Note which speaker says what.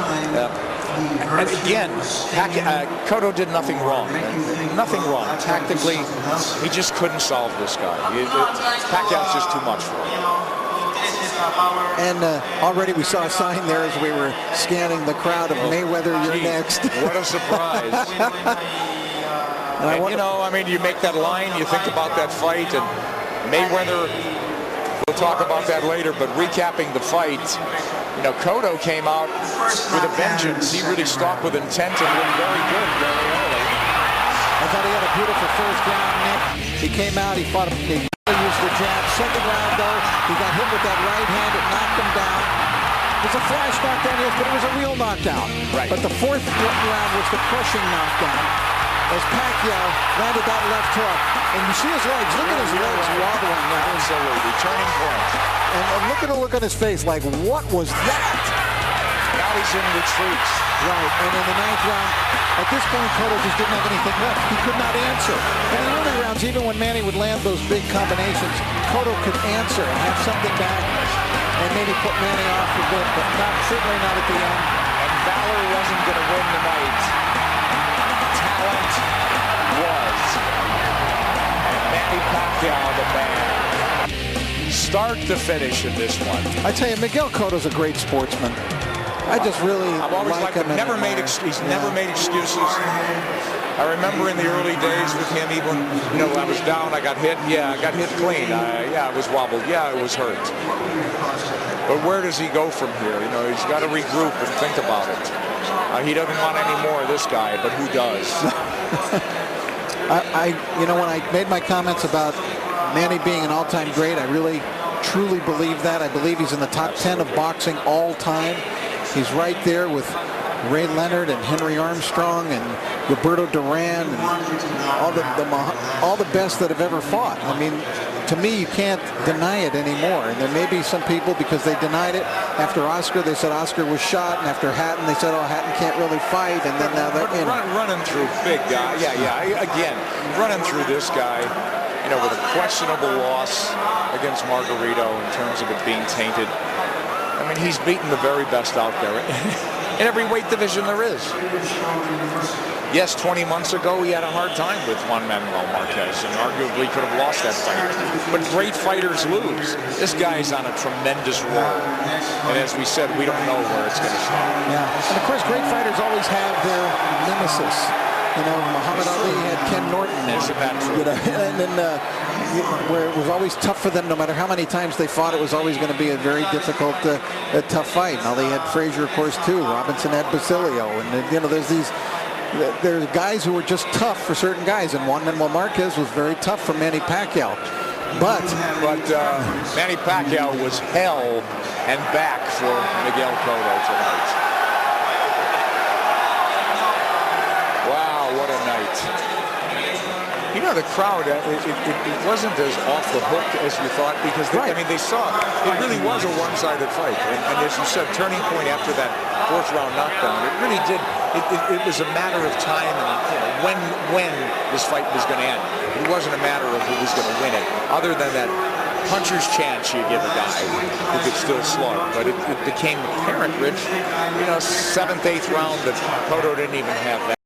Speaker 1: And again, Cotto did nothing wrong. Nothing wrong. Tactically, he just couldn't solve this guy. Pacquiao's just too much for him.
Speaker 2: And already we saw a sign there as we were scanning the crowd of Mayweather, you're next.
Speaker 1: What a surprise. And, you know, I mean, you make that line, you think about that fight, and Mayweather, we'll talk about that later, but recapping the fight, you know, Cotto came out with a vengeance. He really stalked with intent and looked very good very early.
Speaker 2: I thought he had a beautiful first round, Nick. He came out, he fought him, he used the jab. Second round, though, he got hit with that right hand, it knocked him down. It was a flash knockdown, yes, but it was a real knockdown.
Speaker 1: Right.
Speaker 2: But the fourth round was the crushing knockdown as Pacquiao landed that left hook. And you see his legs, look at his legs wobbling now.
Speaker 1: Absolutely, turning point.
Speaker 2: And look at the look on his face, like, what was that?
Speaker 1: Now he's in retreat.
Speaker 2: Right, and in the ninth round, at this point, Cotto just didn't have anything left. He could not answer. And in the early rounds, even when Manny would land those big combinations, Cotto could answer and have something back and maybe put Manny off a bit, but certainly not at the end.
Speaker 1: And Valor wasn't going to win tonight. Talent was. And Manny Pacquiao, the man. Start to finish in this one.
Speaker 2: I tell you, Miguel Cotto's a great sportsman. I just really
Speaker 1: I've always liked him. He's never made excuses. I remember in the early days with him, even, you know, I was down, I got hit. Yeah, I got hit clean. Yeah, I was wobbled. Yeah, I was hurt. But where does he go from here? You know, he's got to regroup and think about it. He doesn't want any more of this guy, but who does?
Speaker 2: You know, when I made my comments about Manny being an all-time great, I really, truly believe that. I believe he's in the top 10 of boxing all time. He's right there with Ray Leonard and Henry Armstrong and Roberto Duran and all the best that have ever fought. I mean, to me, you can't deny it anymore. And there may be some people, because they denied it after Oscar, they said Oscar was shot, and after Hatton, they said, oh, Hatton can't really fight. And then now they're
Speaker 1: running through big guy. Yeah. Again, running through this guy, you know, with a questionable loss against Margarito in terms of it being tainted. I mean, he's beaten the very best out there in every weight division there is. Yes, 20 months ago, he had a hard time with Juan Manuel Marquez and arguably could have lost that fight. But great fighters lose. This guy's on a tremendous roll. And as we said, we don't know where it's going to stop.
Speaker 2: Yeah, and of course, great fighters always have their nemesis. You know, Muhammad Ali had Ken Norton.
Speaker 1: Isn't that true?
Speaker 2: You know, and then where it was always tough for them, no matter how many times they fought, it was always going to be a very difficult, tough fight. And Ali had Frazier, of course, too. Robinson had Basilio. And, you know, there's guys who were just tough for certain guys. And Juan Manuel Marquez was very tough for Manny Pacquiao. But
Speaker 1: Manny Pacquiao was hell and back for Miguel Cotto tonight. What a night. You know, the crowd, it wasn't as off the hook as you thought, because I mean, they saw it really was a one-sided fight. And as you said, turning point after that fourth round knockdown, it really did. It was a matter of time and, you know, when this fight was going to end. It wasn't a matter of who was going to win it, other than that puncher's chance you give a guy who could still slug. But it became apparent, Rich, you know, 7th, 8th round, that Cotto didn't even have that.